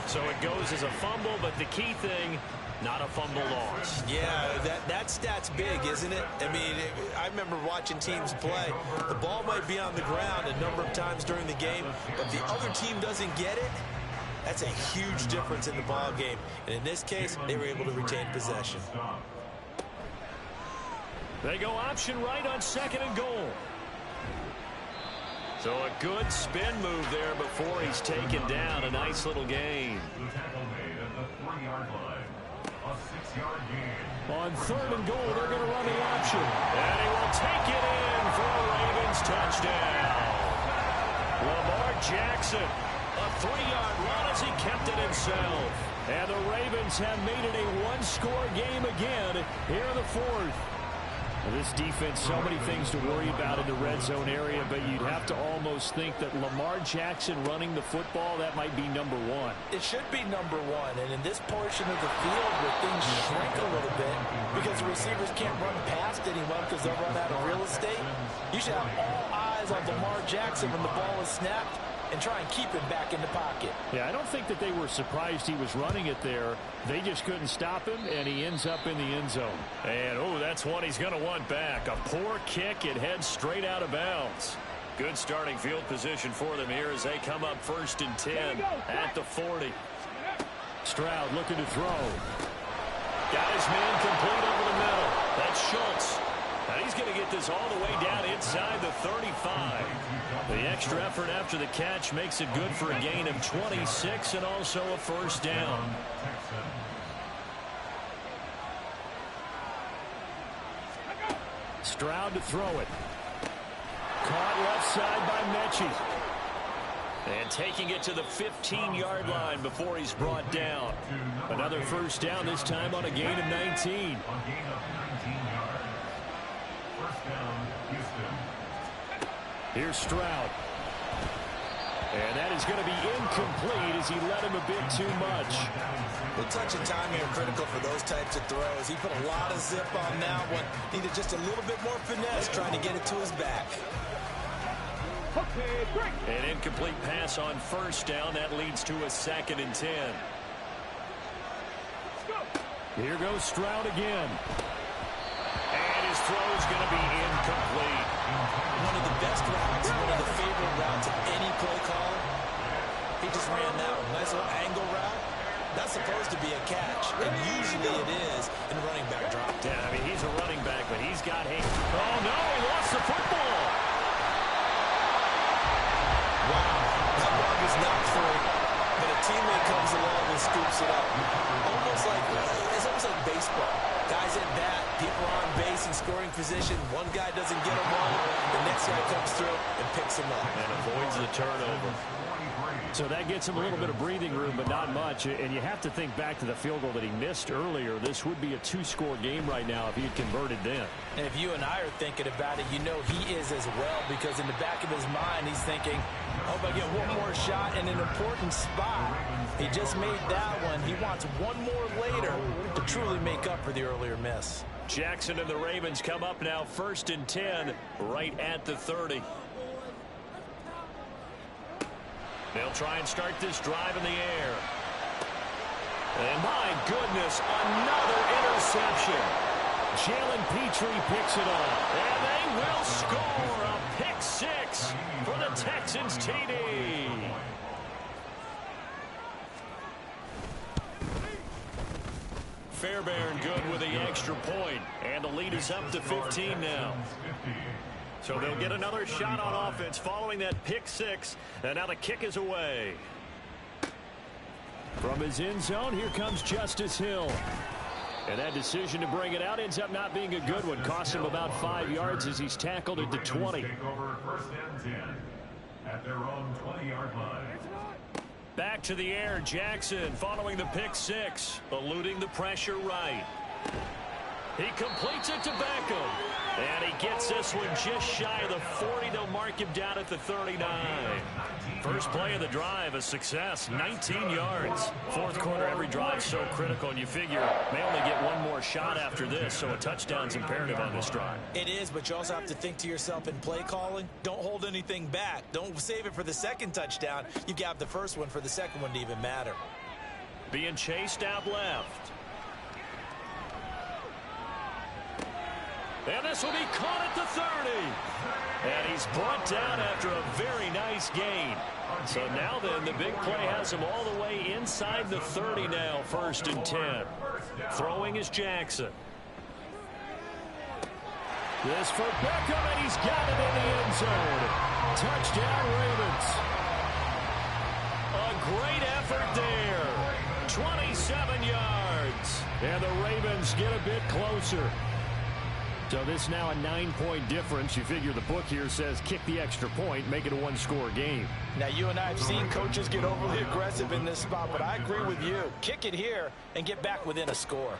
A: So it goes as a fumble, but the key thing, not a fumble loss.
B: Yeah, that stat's big, isn't it? I mean, I remember watching teams play. The ball might be on the ground a number of times during the game, but the other team doesn't get it. That's a huge difference in the ball game. And in this case, they were able to retain possession.
A: They go option right on 2nd and goal. So a good spin move there before he's taken down. A nice little gain.
C: The tackle made at the 3-yard line. A 6-yard gain.
A: On 3rd and goal, they're going to run the option. And he will take it in for a Ravens touchdown. Lamar Jackson, a 3-yard run as he kept it himself. And the Ravens have made it a 1-score game again here in the 4th. This defense, so many things to worry about in the red zone area, but you'd have to almost think that Lamar Jackson running the football, that might be number 1.
D: It should be number 1, and in this portion of the field where things shrink a little bit because the receivers can't run past anyone because they'll run out of real estate, you should have all eyes on Lamar Jackson when the ball is snapped and try and keep him back in the pocket.
A: Yeah, I don't think that they were surprised he was running it there. They just couldn't stop him, and he ends up in the end zone. And, oh, that's one he's going to want back. A poor kick. It heads straight out of bounds. Good starting field position for them here as they come up 1st and 10 at the 40. Stroud looking to throw. Got his man complete over the middle. That's Schultz. And he's going to get this all the way down inside the 35. The extra effort after the catch makes it good for a gain of 26 and also a 1st down. Stroud to throw it. Caught left side by Mechie. And taking it to the 15-yard line before he's brought down. Another 1st down, this time on a gain of 19. Here's Stroud. And that is going to be incomplete as he led him a bit too much.
B: Well, touch and timing are critical for those types of throws. He put a lot of zip on that one. Needed just a little bit more finesse trying to get it to his back.
A: An incomplete pass on first down. That leads to a 2nd and 10. Here goes Stroud again. And his throw's going to be incomplete.
B: One of the best routes, one of the favorite routes of any play caller. He just ran that one. Nice little angle route. That's supposed to be a catch, and usually it is in running back drop.
A: Yeah, I mean, he's a running back, but he's got him. Oh, no, he lost the football.
B: Wow, that ball is not free, but a teammate comes along and scoops it up. It's almost like baseball. Guys at bat, people are on base in scoring position. One guy doesn't get him one, the next guy comes through and picks him up.
A: And avoids the turnover. So that gets him a little bit of breathing room, but not much. And you have to think back to the field goal that he missed earlier. This would be a 2-score game right now if he had converted then.
D: And if you and I are thinking about it, you know he is as well, because in the back of his mind, he's thinking, I hope I get one more shot in an important spot. He just made that one. He wants one more later to truly make up for the earlier miss.
A: Jackson and the Ravens come up now 1st and 10 right at the 30. They'll try and start this drive in the air. And my goodness, another interception. Jalen Petrie picks it up. And they will score a pick 6 for the Texans TD. Fairbairn good with the extra point. And the lead is up to 15 now. So they'll get another shot on offense following that pick 6. And now the kick is away. From his end zone, here comes Justice Hill. And that decision to bring it out ends up not being a good one. Cost him about 5 yards as he's tackled at the 20.
C: Take over 1st and 10 at their own 20-yard line.
A: Back to the air, Jackson following the pick 6, eluding the pressure right. He completes it to Beckham. And he gets this one just shy of the 40. They'll mark him down at the 39. First play of the drive, a success, 19 yards. Fourth quarter, every drive so critical, and you figure may only get one more shot after this, so a touchdown's imperative on this drive.
B: It is, but you also have to think to yourself in play calling, don't hold anything back. Don't save it for the second touchdown. You've got the first one for the second one to even matter.
A: Being chased out left. And this will be caught at the 30. And he's brought down after a very nice gain. So now then, the big play has him all the way inside the 30 now, 1st and 10. Throwing is Jackson. This for Beckham, and he's got it in the end zone. Touchdown, Ravens. A great effort there. 27 yards. And the Ravens get a bit closer. So this now a 9-point difference. You figure the book here says kick the extra point, make it a 1-score game.
D: Now, you and I have seen coaches get overly aggressive in this spot, but I agree with you. Kick it here and get back within a score.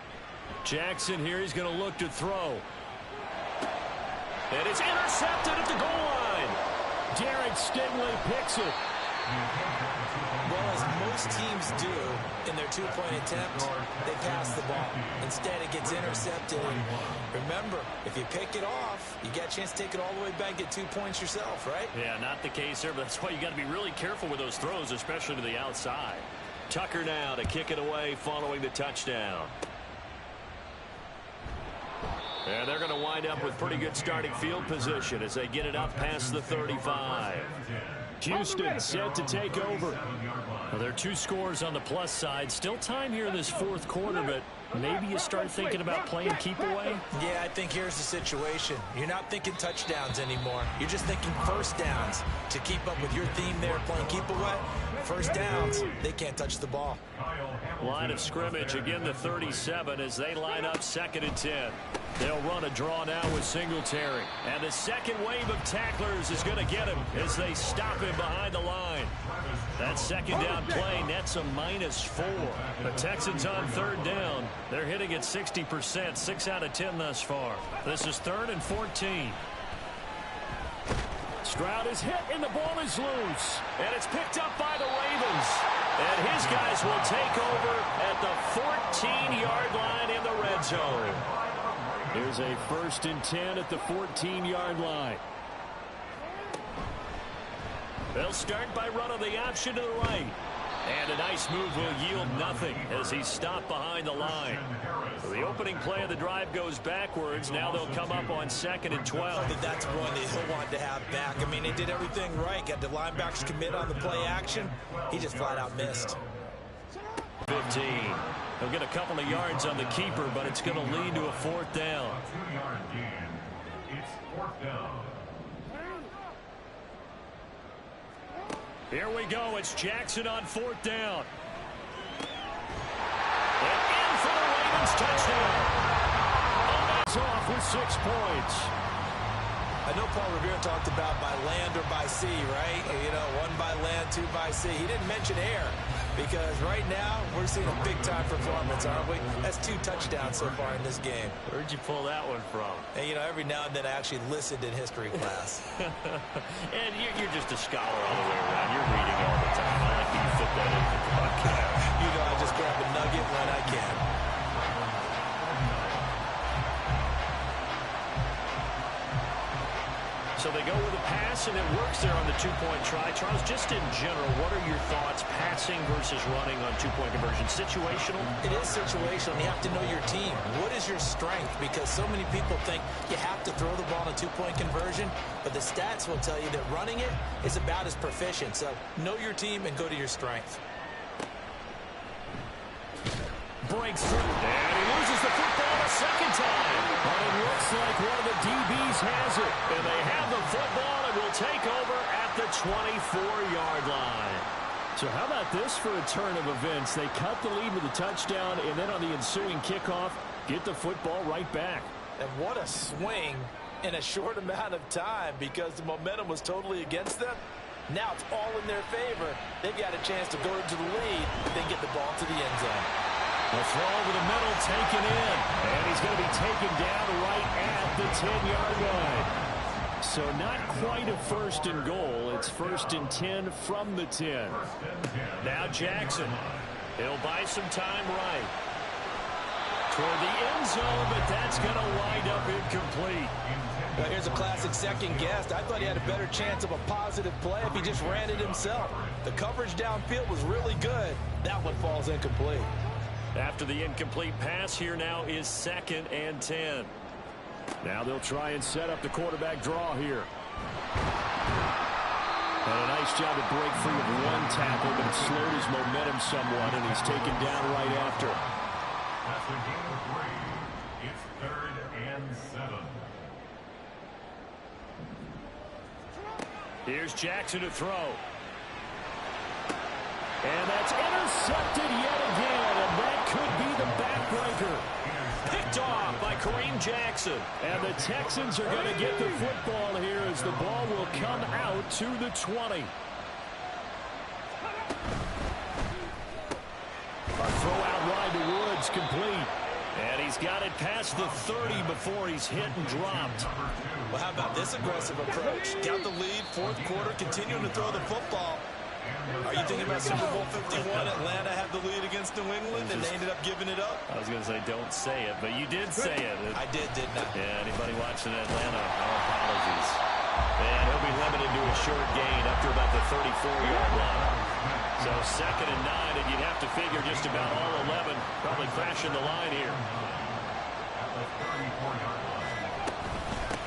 A: Jackson here, he's going to look to throw. And it's intercepted at the goal line. Derek Stingley picks it.
B: Well, as most teams do in their 2-point attempt, they pass the ball. Instead, it gets intercepted. And remember, if you pick it off, you get a chance to take it all the way back and get 2 points yourself, right?
A: Yeah, not the case there, but that's why you got to be really careful with those throws, especially to the outside. Tucker now to kick it away following the touchdown. And they're going to wind up with pretty good starting field position as they get it up past the 35. Houston set to take over. Well, there are 2 scores on the plus side. Still time here in this 4th quarter, but maybe you start thinking about playing keep away?
B: Yeah, I think here's the situation. You're not thinking touchdowns anymore. You're just thinking first downs. To keep up with your theme there, playing keep away, first downs, they can't touch the ball.
A: Line of scrimmage, again the 37 as they line up 2nd and 10. They'll run a draw now with Singletary. And the second wave of tacklers is going to get him as they stop him behind the line. That second down play nets a -4. The Texans on 3rd down. They're hitting at 60%, 6 out of 10 thus far. This is 3rd and 14. Stroud is hit and the ball is loose. And it's picked up by the Ravens. And his guys will take over at the zone. Here's a 1st and 10 at the 14-yard line. They'll start by running the option to the right. And a nice move will yield nothing as he's stopped behind the line. So the opening play of the drive goes backwards. Now they'll come up on 2nd and 12.
B: That's one that he'll want to have back. I mean, they did everything right. Got the linebackers commit on the play action. He just flat out missed.
A: 15. He'll get a couple of yards on the keeper, but it's going to lead to a 4th down.
C: 2-yard gain. It's 4th down.
A: Here we go. It's Jackson on 4th down. And in for the Ravens touchdown. And that's off with 6 points.
B: I know Paul Revere talked about by land or by sea, right? You know, 1 by land, 2 by sea. He didn't mention air because right now we're seeing a big-time performance, aren't we? That's 2 touchdowns so far in this game.
A: Where'd you pull that one from?
B: And, you know, every now and then I actually listened in history class.
A: And you're just a scholar all the way around. You're reading all the time. I like that you fit that into the podcast.
B: You know, I just grab a nugget when I can.
A: So they go with a pass, and it works there on the 2-point try. Charles, just in general, what are your thoughts passing versus running on 2-point conversion? Situational?
B: It is situational. You have to know your team. What is your strength? Because so many people think you have to throw the ball in a 2-point conversion, but the stats will tell you that running it is about as proficient. So know your team and go to your strength.
A: Breaks through, and he loses the football a 2nd time. But it looks like one of the DBs has it. And they have the football and will take over at the 24-yard line. So how about this for a turn of events? They cut the lead with a touchdown, and then on the ensuing kickoff, get the football right back.
D: And what a swing in a short amount of time because the momentum was totally against them. Now it's all in their favor. They've got a chance to go into the lead, then get the ball to the end zone.
A: The throw over the middle taken in. And he's going to be taken down right at the 10-yard line. So not quite a 1st and goal. It's 1st and 10 from the 10. Now Jackson. He'll buy some time right. Toward the end zone, but that's going to wind up incomplete.
D: Well, here's a classic second guess. I thought he had a better chance of a positive play if he just ran it himself. The coverage downfield was really good. That one falls incomplete.
A: After the incomplete pass, here now is 2nd and 10. Now they'll try and set up the quarterback draw here. And a nice job to break free with 1 tackle, but it slowed his momentum somewhat, and he's taken down right after.
C: That's a gain of 3. It's 3rd and 7.
A: Here's Jackson to throw. And that's intercepted yet again, and that could be the backbreaker. Picked off by Kareem Jackson. And the Texans are going to get the football here as the ball will come out to the 20. A throw out wide to Woods, complete. And he's got it past the 30 before he's hit and dropped.
B: Well, how about this aggressive approach? Got the lead, 4th quarter, continuing to throw the football. Are you thinking about Super Bowl 51? Atlanta had the lead against New England, and they ended up giving it up?
A: I was going to say, don't say it, but you did say it.
B: I did, didn't I?
A: Yeah, anybody watching Atlanta, our apologies. And he'll be limited to a short gain up to about the 34-yard line. So 2nd and 9, and you'd have to figure just about all 11 probably crashing the line here.
C: At the 34-yard line.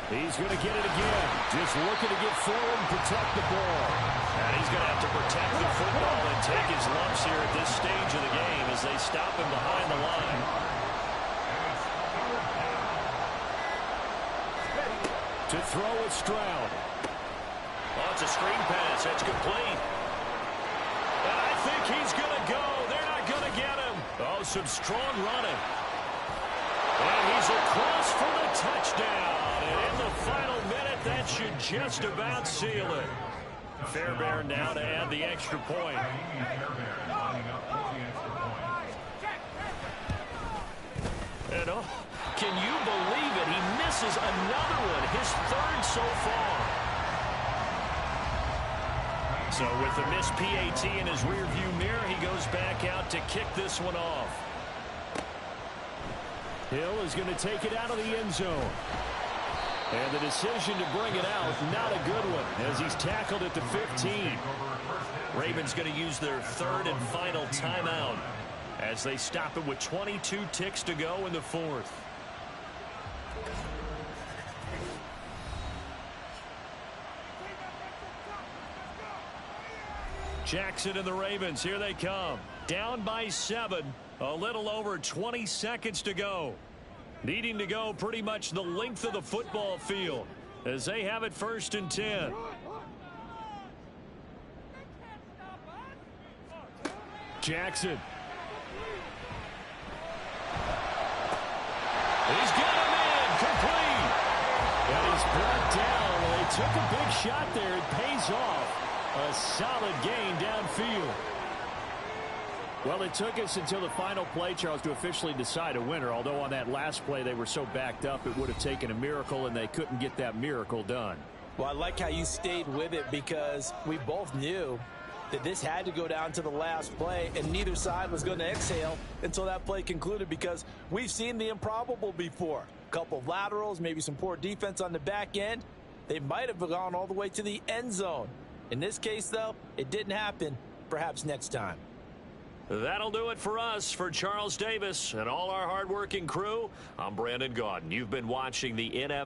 A: He's going to get it again. Just looking to get forward and protect the ball. And he's going to have to protect the football and take his lumps here at this stage of the game as they stop him behind the line. To throw is Stroud. Oh, it's a screen pass. That's complete. And I think he's going to go. They're not going to get him. Oh, some strong running. And he's across for the touchdown. And in the final minute, that should just about seal it. Fairbairn now to add the extra point. And oh, can you believe it? He misses another one, his 3rd so far. So with the missed PAT in his rearview mirror, he goes back out to kick this one off. Hill is going to take it out of the end zone. And the decision to bring it out, not a good one, as he's tackled at the 15.
B: Ravens going to use their third and final timeout
A: as they stop it with 22 ticks to go in the fourth. Jackson and the Ravens, here they come. Down by 7, a little over 20 seconds to go. Needing to go pretty much the length of the football field as they have it 1st and 10. Jackson. He's got him in, complete. And he's brought down. Well, they took a big shot there. It pays off. A solid gain downfield. Well, it took us until the final play, Charles, to officially decide a winner. Although on that last play they were so backed up, it would have taken a miracle, and they couldn't get that miracle done.
D: Well, I like how you stayed with it because we both knew that this had to go down to the last play, and neither side was going to exhale until that play concluded because we've seen the improbable before. A couple of laterals, maybe some poor defense on the back end. They might have gone all the way to the end zone. In this case, though, it didn't happen. Perhaps next time.
A: That'll do it for us. For Charles Davis and all our hardworking crew, I'm Brandon Gaudin. You've been watching the NFL.